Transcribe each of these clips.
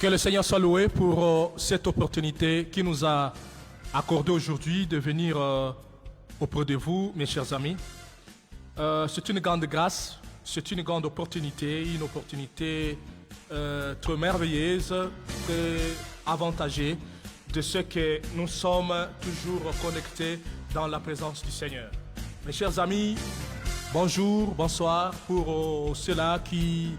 Que le Seigneur soit loué pour cette opportunité qu'il nous a accordée aujourd'hui de venir auprès de vous, mes chers amis. C'est une grande grâce, c'est une grande opportunité, très merveilleuse, très avantagée de ce que nous sommes toujours connectés dans la présence du Seigneur. Mes chers amis, bonjour, bonsoir pour ceux-là qui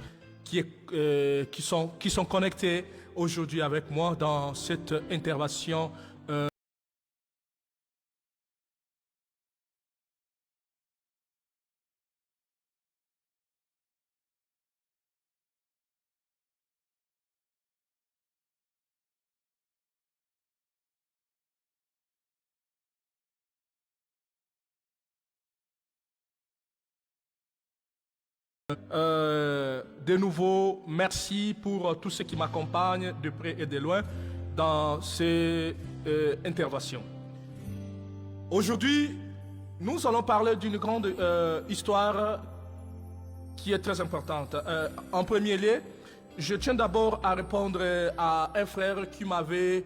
sont connectés aujourd'hui avec moi dans cette intervention. De nouveau, merci pour tous ceux qui m'accompagnent de près et de loin dans ces interventions. Aujourd'hui, nous allons parler d'une grande histoire qui est très importante. En premier lieu, je tiens d'abord à répondre à un frère qui m'avait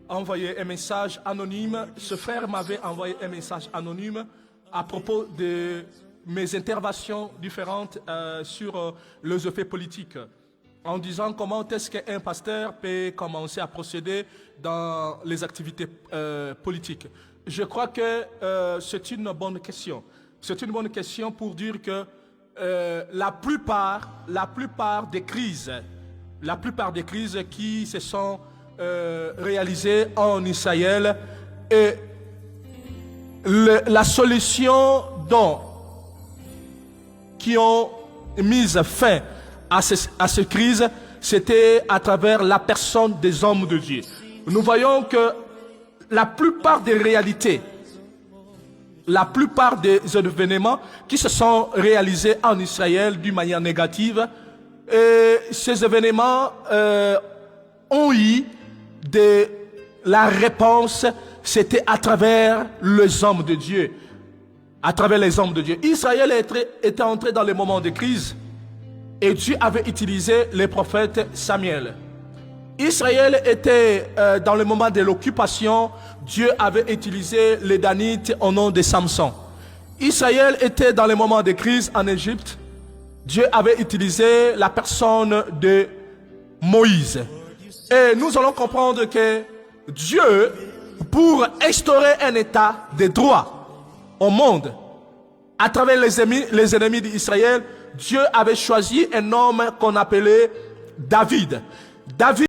envoyé un message anonyme. Ce frère m'avait envoyé un message anonyme à propos de mes interventions différentes sur les effets politiques, en disant comment est-ce qu'un pasteur peut commencer à procéder dans les activités politiques. Je crois que c'est une bonne question. C'est une bonne question pour dire que la plupart des crises qui se sont réalisées en Israël, et la solution qui ont mis fin à ces crises, c'était à travers la personne des hommes de Dieu. Nous voyons que la plupart des réalités, la plupart des événements qui se sont réalisés en Israël d'une manière négative, et ces événements ont eu la réponse, c'était à travers les hommes de Dieu. À travers les hommes de Dieu. Israël était entré dans les moments de crise et Dieu avait utilisé les prophètes Samuel. Israël était dans le moment de l'occupation, Dieu avait utilisé les Danites au nom de Samson. Israël était dans les moments de crise en Égypte, Dieu avait utilisé la personne de Moïse. Et nous allons comprendre que Dieu, pour instaurer un état de droit au monde, à travers les ennemis d'Israël, Dieu avait choisi un homme qu'on appelait David. David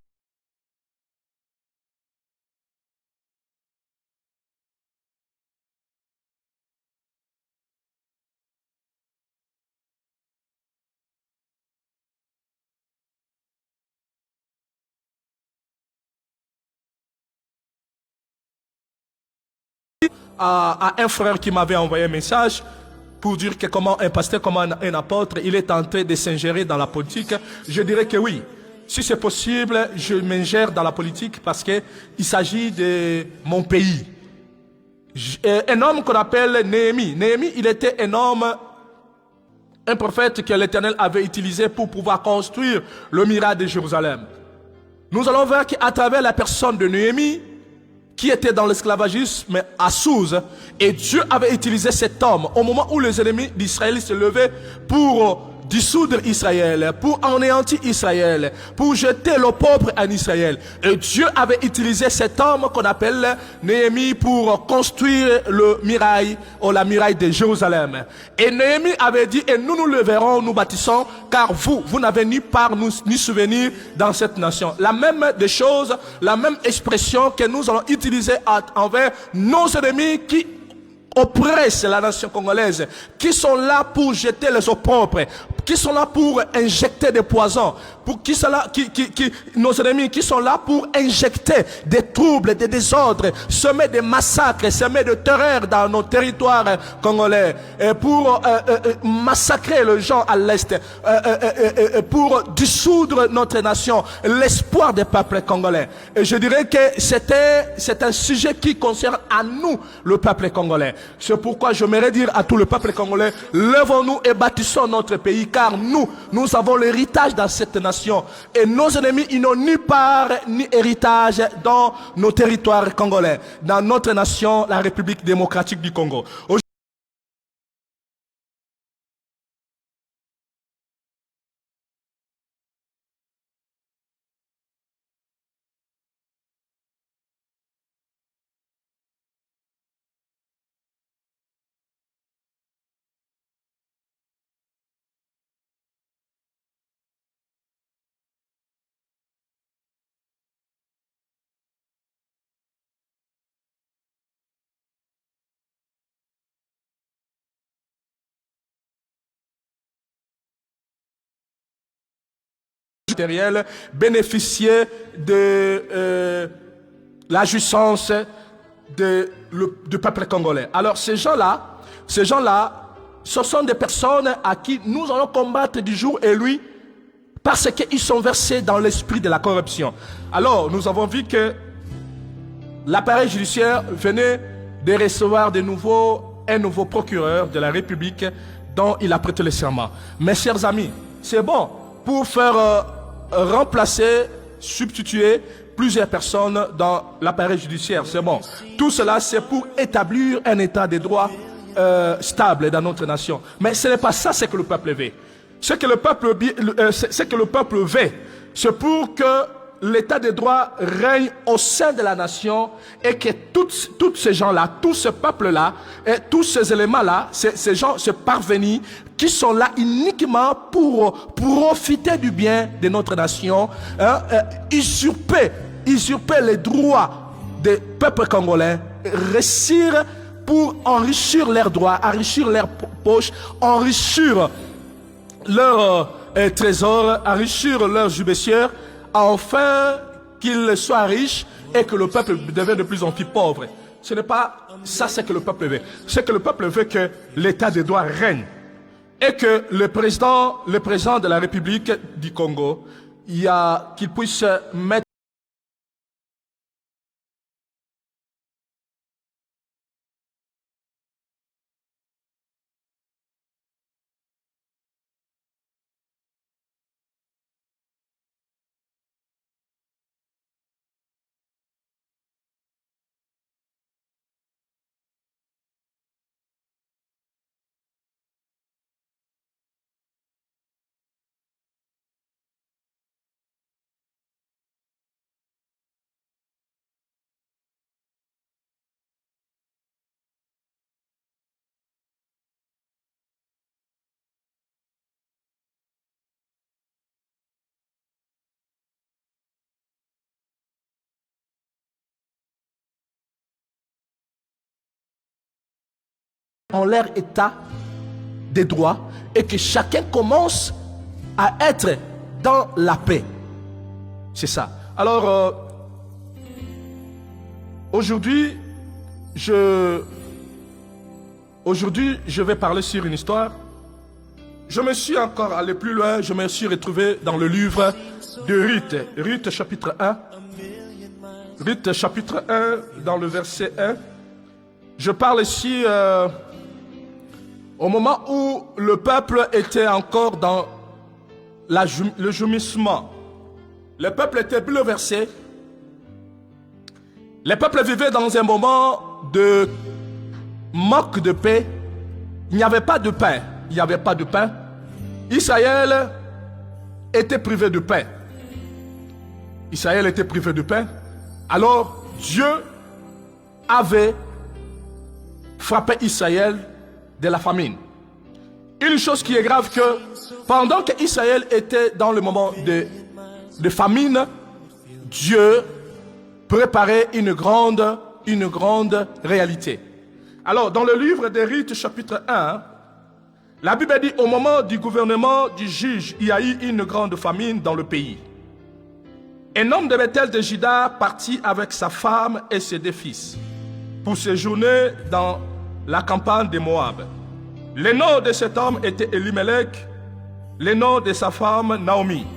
à un frère qui m'avait envoyé un message pour dire que comment un pasteur, comment un apôtre, il est en train de s'ingérer dans la politique. Je dirais que oui. Si c'est possible, je m'ingère dans la politique parce qu'il s'agit de mon pays. Un homme qu'on appelle Néhémie. Néhémie, il était un homme, un prophète que l'Éternel avait utilisé pour pouvoir construire le miracle de Jérusalem. Nous allons voir qu'à travers la personne de Néhémie, qui était dans l'esclavagisme à Souz, et Dieu avait utilisé cet homme au moment où les ennemis d'Israël se levaient pour dissoudre Israël, pour anéantir Israël, pour jeter le pauvre en Israël. Et Dieu avait utilisé cet homme qu'on appelle Néhémie pour construire le muraille, ou la muraille de Jérusalem. Et Néhémie avait dit, et nous nous leverons, nous bâtissons, car vous n'avez ni part ni souvenir dans cette nation. La même des choses, la même expression que nous allons utiliser envers nos ennemis qui oppressent la nation congolaise, qui sont là pour jeter les opprobles, qui sont là pour injecter des poisons, nos ennemis qui sont là pour injecter des troubles, des désordres, semer des massacres, semer de terreur dans nos territoires congolais, pour massacrer les gens à l'est, pour dissoudre notre nation, l'espoir des peuples congolais. Et je dirais que c'est un sujet qui concerne à nous, le peuple congolais. C'est pourquoi j'aimerais dire à tout le peuple congolais, levons-nous et bâtissons notre pays, car nous avons l'héritage dans cette nation. Et nos ennemis, ils n'ont ni part ni héritage dans nos territoires congolais, dans notre nation, la République démocratique du Congo. Bénéficier de la jouissance du peuple congolais. Alors ces gens-là, ce sont des personnes à qui nous allons combattre du jour et nuit parce qu'ils sont versés dans l'esprit de la corruption. Alors nous avons vu que l'appareil judiciaire venait de recevoir un nouveau procureur de la République dont il a prêté le serment. Mes chers amis, c'est bon pour faire remplacer, substituer plusieurs personnes dans l'appareil judiciaire. C'est bon. Tout cela, c'est pour établir un état de droit stable dans notre nation. Mais ce n'est pas ça ce que le peuple veut. Ce que le peuple veut, c'est pour que l'état de droit règne au sein de la nation et que tous ces gens-là, tout ce peuple-là, et tous ces éléments-là, ces gens, ces parvenus, qui sont là uniquement pour profiter du bien de notre nation, usurper les droits des peuples congolais, réussir pour enrichir leurs droits, enrichir leurs poches, enrichir leurs trésors, enrichir leurs jubessières, afin qu'ils soient riches et que le peuple devienne de plus en plus pauvre. Ce n'est pas ça ce que le peuple veut. C'est que le peuple veut que l'état de droit règne et que le président de la République du Congo, qu'il puisse mettre en leur état de droit et que chacun commence à être dans la paix. C'est ça. Alors, aujourd'hui, je vais parler sur une histoire. Je me suis encore allé plus loin. Je me suis retrouvé dans le livre de Ruth. Ruth chapitre 1. Ruth chapitre 1, dans le verset 1. Je parle ici au moment où le peuple était encore dans le gémissement. Le peuple était bouleversé. Le peuple vivait dans un moment de manque de paix. Il n'y avait pas de pain. Il n'y avait pas de pain. Israël était privé de pain. Israël était privé de pain. Alors Dieu avait frappé Israël de la famine. Une chose qui est grave, que pendant que Israël était dans le moment de famine, Dieu préparait une grande réalité. Alors, dans le livre des Rites, chapitre 1, la Bible dit, au moment du gouvernement du juge, il y a eu une grande famine dans le pays. Un homme de Bethel de Juda partit avec sa femme et ses deux fils pour séjourner dans la campagne de Moab. Le nom de cet homme était Elimelech, le nom de sa femme Naomi,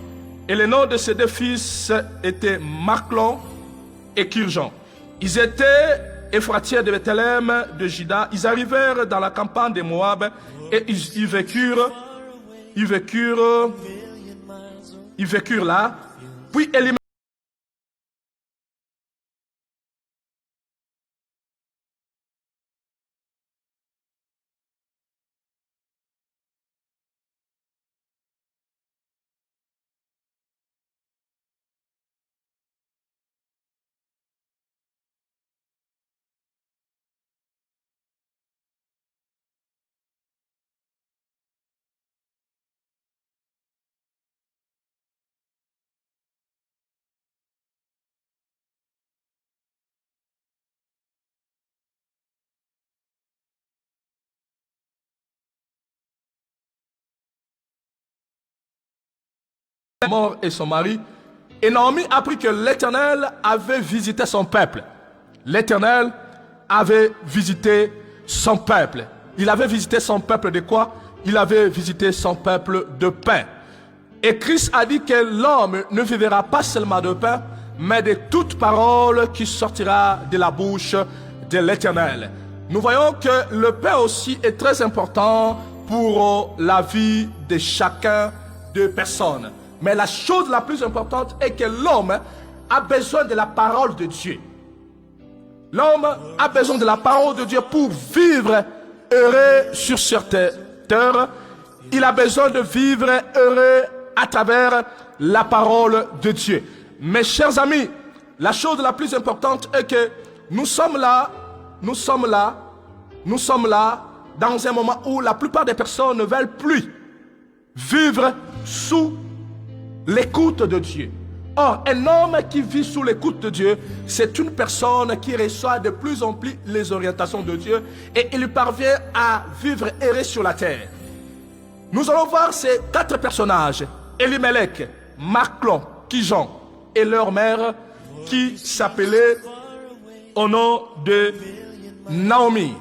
et le nom de ses deux fils était Machlon et Kirjan. Ils étaient Ephratiens de Bethléem de Juda. Ils arrivèrent dans la campagne de Moab et ils y vécurent ils vécurent là. Puis Elimelech mort et son mari. Et Naomi apprit que l'Éternel avait visité son peuple. L'Éternel avait visité son peuple. Il avait visité son peuple de quoi? Il avait visité son peuple de pain. Et Christ a dit que l'homme ne vivra pas seulement de pain, mais de toute parole qui sortira de la bouche de l'Éternel. Nous voyons que le pain aussi est très important pour la vie de chacun de personnes. Mais la chose la plus importante est que l'homme a besoin de la parole de Dieu. L'homme a besoin de la parole de Dieu pour vivre heureux sur cette terre. Il a besoin de vivre heureux à travers la parole de Dieu. Mes chers amis, la chose la plus importante est que nous sommes là dans un moment où la plupart des personnes ne veulent plus vivre sous l'écoute de Dieu. Or, un homme qui vit sous l'écoute de Dieu, c'est une personne qui reçoit de plus en plus les orientations de Dieu et il parvient à vivre heureux sur la terre. Nous allons voir ces 4 personnages, Elimelech, Machlon, Kijon et leur mère qui s'appelait au nom de Naomi.